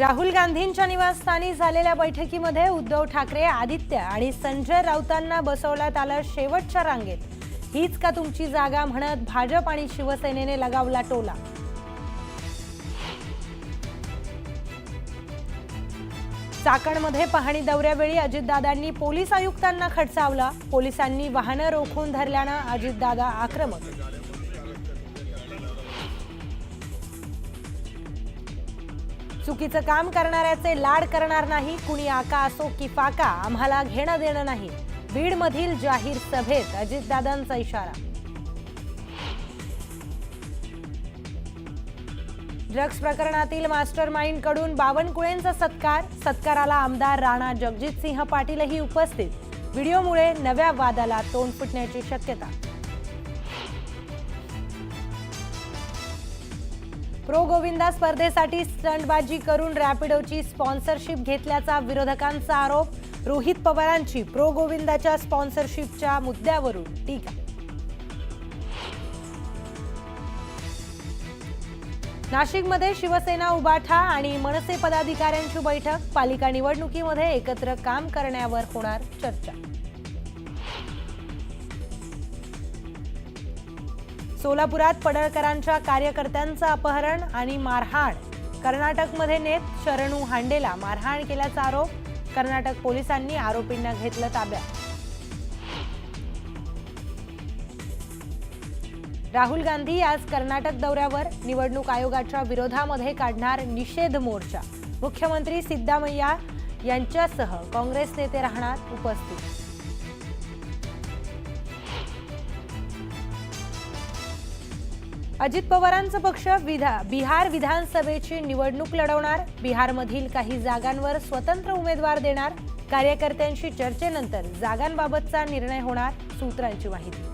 राहुल गांधींच्या निवासस्थानी झालेल्या बैठकीमध्ये उद्धव ठाकरे, आदित्य आणि संजय राऊतांना बसवण्यात आलं शेवटच्या रांगेत। हीच का तुमची जागा म्हणत भाजप आणि शिवसेनेने लगावला टोला। चाकणमध्ये पाहणी दौऱ्यावेळी अजितदादांनी पोलीस आयुक्तांना खडसावलं। पोलिसांनी वाहनं रोखून धरल्यानं अजितदादा आक्रमक। चुकीचं काम करणाऱ्याचे लाड करणार नाही, कुणी आका असो की फाका, आम्हाला घेणं देणं नाही। बीडमधील जाहीर सभेत अजितदादांचा इशारा। ड्रग्स प्रकरणातील मास्टरमाइंड कडून बावनकुळेंचा सत्कार। सत्काराला आमदार राणा जगजितसिंह पाटीलही उपस्थित। व्हिडिओमुळे नव्या वादाला तोंड फुटण्याची शक्यता। प्रो गोविंदा स्पर्धेसाठी स्टंटबाजी करून रॅपिडोची स्पॉन्सरशिप घेतल्याचा विरोधकांचा आरोप। रोहित पवारांची प्रो गोविंदाच्या स्पॉन्सरशिपच्या मुद्द्यावरून टीका। नाशिकमध्ये शिवसेना, उबाठा आणि मनसे पदाधिकाऱ्यांची बैठक। पालिका निवडणुकीमध्ये एकत्र काम करण्यावर होणार चर्चा। सोलापुरात पडळकरांच्या कार्यकर्त्यांचं अपहरण आणि मारहाण। कर्नाटकमध्ये नेत शरणू हांडेला मारहाण केल्याचा आरोप। कर्नाटक पोलिसांनी आरोपींना घेतलं ताब्यात। राहुल गांधी आज कर्नाटक दौऱ्यावर। निवडणूक आयोगाच्या विरोधामध्ये काढणार निषेध मोर्चा। मुख्यमंत्री सिद्धरामय्या यांच्यासह काँग्रेस नेते राहणार उपस्थित। अजित पवारांचा पक्ष बिहार विधानसभेची निवडणूक लढवणार। बिहारमधील काही जागांवर स्वतंत्र उमेदवार देणार। कार्यकर्त्यांशी चर्चेनंतर जागांबाबतचा निर्णय होणार, सूत्रांची माहिती।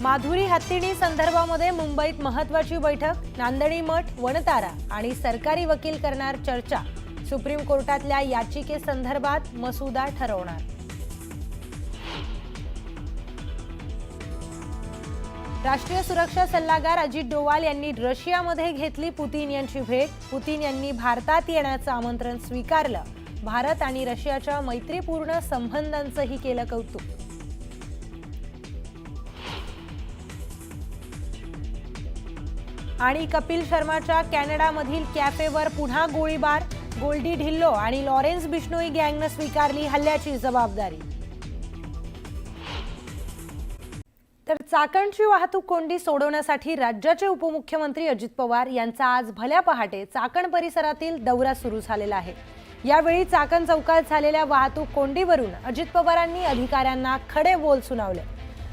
माधुरी हत्तीणी संदर्भामध्ये मुंबईत महत्त्वाची बैठक। नांदणी मठ, वनतारा आणि सरकारी वकील करणार चर्चा। सुप्रीम कोर्टातल्या याचिकेसंदर्भात मसुदा ठरवणार। राष्ट्रीय सुरक्षा सल्लागार अजित डोवाल यांनी रशियामध्ये घेतली पुतीन यांची भेट। पुतीन यांनी भारतात येण्याचं आमंत्रण स्वीकारलं। भारत आणि रशियाच्या मैत्रीपूर्ण संबंधांचंही केलं कौतुक। आणि कपिल शर्माच्या कॅनडामधील कॅफेवर पुन्हा गोळीबार। गोल्डी ढिल्लो आणि लॉरेन्स बिश्नोई गँगनं स्वीकारली हल्ल्याची जबाबदारी। तर चाकणची वाहतूक कोंडी सोडवण्यासाठी राज्याचे उपमुख्यमंत्री अजित पवार यांचा आज भल्या पहाटे चाकण परिसरातील दौरा सुरू झालेला आहे। यावेळी चाकण चौकात झालेल्या वाहतूक कोंडीवरून अजित पवारांनी अधिकाऱ्यांना खडे बोल सुनावले।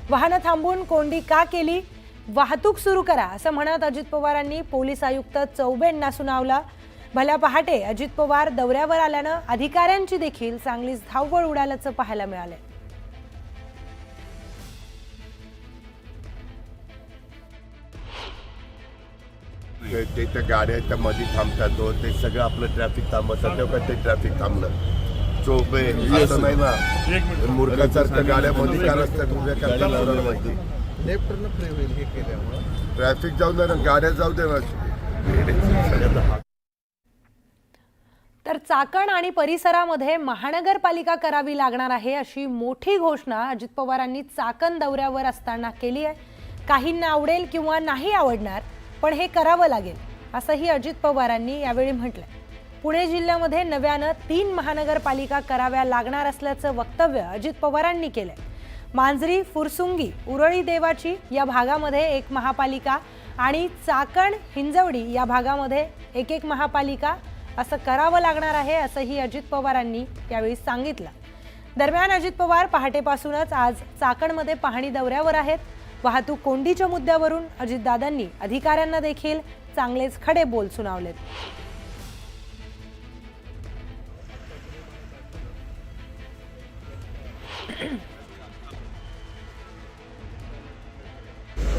वाहनं थांबवून कोंडी का केली, वाहतूक सुरू करा असं म्हणत अजित पवारांनी पोलीस आयुक्त चौबेंना सुनावलं। भल्या पहाटे अजित पवार दौऱ्यावर आल्यानं अधिकाऱ्यांची देखील चांगलीच धावपळ उडाल्याचं पाहायला मिळालं। ते गाड्या मध्ये थांबतात, ते सगळं आपलं ट्रॅफिक थांबवतात, तेव्हा ते ट्रॅफिक थांबलं। चोपे असं नाही ना, मूर्खासारखं गाड्यामध्ये काय रस्त्यात उभ्या करतात माहिती। लेफ्टनं फ्री होईल हे केल्यामुळे ट्रॅफिक जाऊ दे ना, गाड्या जाऊ दे ना। तर चाकण आणि परिसरामध्ये महानगरपालिका करावी लागणार आहे अशी मोठी घोषणा अजित पवारांनी चाकण दौऱ्यावर असताना केली आहे। काहींना आवडेल किंवा नाही आवडणार, पण हे करावं लागेल असंही अजित पवारांनी यावेळी म्हटलंय। पुणे जिल्ह्यामध्ये नव्यानं 3 महानगरपालिका कराव्या लागणार असल्याचं वक्तव्य अजित पवारांनी केलंय। मांजरी, फुरसुंगी, उरळी देवाची या भागामध्ये 1 महापालिका आणि चाकण, हिंजवडी या भागामध्ये 1 महापालिका असं करावं लागणार आहे असंही अजित पवारांनी यावेळी सांगितलं। दरम्यान अजित पवार पहाटेपासूनच आज चाकणमध्ये पाहणी दौऱ्यावर आहेत। वाहतूक कोंडीच्या मुद्द्यावरून अजितदादांनी अधिकाऱ्यांना देखील चांगलेच खडे बोल सुनावलेत।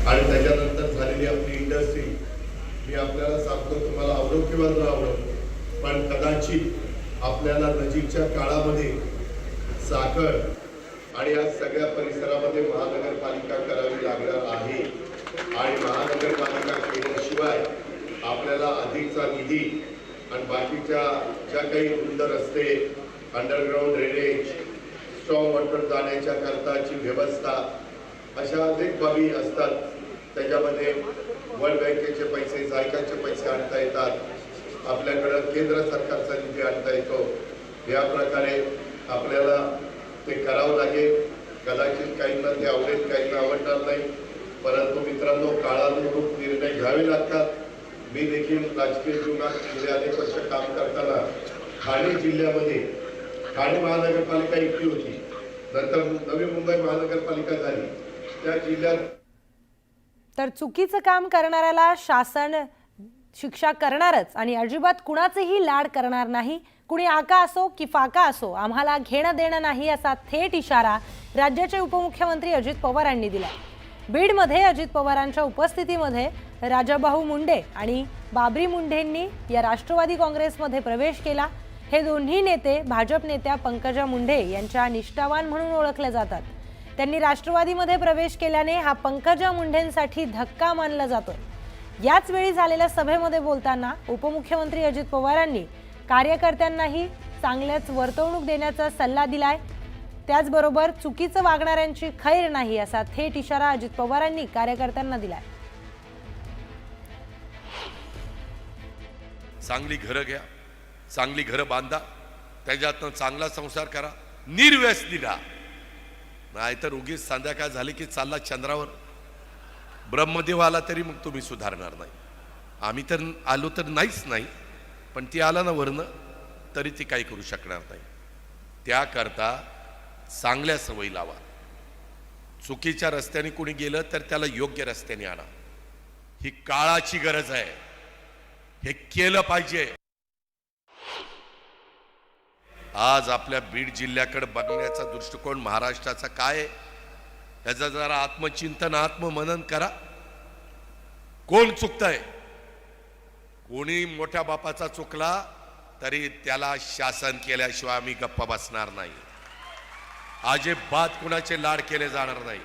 आणि त्याच्यानंतर झालेली आपली इंडस्ट्री, मी आपल्याला सांगतो, तुम्हाला आवडो किंवा न आवडो, पण कदाचित आपल्याला नजीकच्या काळामध्ये चाकण आणि या सगळ्या परिसरामध्ये महानगरपालिका करावी लागणार आहे। आणि महानगरपालिका निधी आणि बाकीच्या ज्या काही रुंद रस्ते, अंडरग्राऊंड ड्रेनेज, स्ट्रॉंग वॉटर जाण्याच्या करताची व्यवस्था, अशा अनेक बाबी असतात. त्याच्यामध्ये वर्ल्ड बँकेचे पैसे, जायकाचे पैसे आणता येतात, आपल्याकडं केंद्र सरकारचा निधी आणता येतो. या प्रकारे आपल्याला ते करावं लागेल. कदाचित काहींना ते आवडेल, काहींना आवडणार नाही, परंतु मित्रांनो काळानुरूप निर्णय घ्यावे लागतात. मी देखील राजकीय जीवनात गेले अनेक वर्ष काम करताना ठाणे जिल्ह्यामध्ये ठाणे महानगरपालिका एकटी होती, नंतर नवी मुंबई महानगरपालिका झाली. त्या जिल्ह्यात तर चुकीचं काम करणाऱ्याला शासन शिक्षा करणारच आणि अजिबात कुणाचेही लाड करणार नाही. कुणी आका असो की फाका असो, आम्हाला घेणं देणं नाही असा थेट इशारा राज्याचे उपमुख्यमंत्री अजित पवार यांनी दिला. बीडमध्ये अजित पवारांच्या उपस्थितीमध्ये राजाभाऊ मुंडे आणि बाबरी मुंडेंनी या राष्ट्रवादी काँग्रेसमध्ये प्रवेश केला. हे दोन्ही नेते भाजप नेत्या पंकजा मुंडे यांच्या निष्ठावान म्हणून ओळखले जातात. त्यांनी राष्ट्रवादीमध्ये प्रवेश केल्याने हा पंकजा मुंडेंसाठी धक्का मानला जातो. याच वेळी झालेल्या सभेमध्ये बोलताना उपमुख्यमंत्री अजित पवारांनी कार्यकर्त्यांनाही चांगल्याच वर्तवणूक देण्याचा सल्ला दिलाय. त्याचबरोबर चुकीचं वागणाऱ्यांची खैर नाही असा थेट इशारा अजित पवारांनी कार्यकर्त्यांना दिलाय. चांगली घरं घ्या, चांगली घरं बांधा, त्याच्यातनं चांगला संसार करा, निर्व्यसनी राहा. नाहीतर उगीच संध्याकाळ झाली की चालला चंद्रावर. ब्रह्मदेव आला तरी मग तुम्ही सुधारणार नाही. आम्ही तर आलो तर नाहीच नाही, पण ती आला ना वरनं तरी ती काही करू शकणार नाही. त्याकरता चांगल्या सवयी लावा. चुकीच्या रस्त्याने कोणी गेलं तर त्याला योग्य रस्त्याने आणा. ही काळाची गरज आहे, हे केलं पाहिजे. आज आपल्या बीड जिल्ह्याकडे बघण्याचा दृष्टिकोन महाराष्ट्राचा काय आहे, याचं जरा आत्मचिंतन, आत्ममनन करा. कोण चुकतंय? कोणी मोठ्या बापाचा चुकला तरी त्याला शासन केल्याशिवाय आम्ही गप्पा बसणार नाही. अजिबात कुणाचे लाड केले जाणार नाही.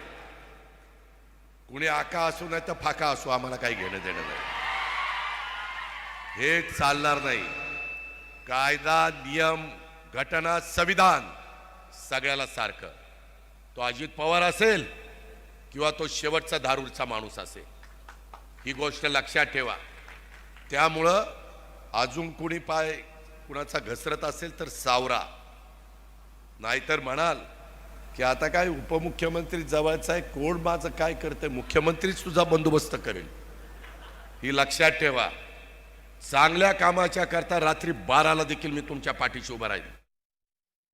कुणी आका असू नाही तर फाका असू, आम्हाला काही घेणं देणं नाही. हे चालणार नाही. कायदा, नियम, घटना, संविधान सगळ्याला सारखं. तो अजित पवार असेल किंवा तो शेवटचा धारूरचा माणूस असेल, ही गोष्ट लक्षात ठेवा. त्यामुळं अजून कुणी पाय कुणाचा घसरत असेल तर सावरा. नाहीतर म्हणाल की आता काय उपमुख्यमंत्री जवळचा आहे, कोण माझं काय करते, मुख्यमंत्रीच तुझा बंदोबस्त करेल. ही लक्षात ठेवा. चांगल्या कामाच्या करता रात्री 12ला देखील मी तुमच्या पाठीशी उभा राहील.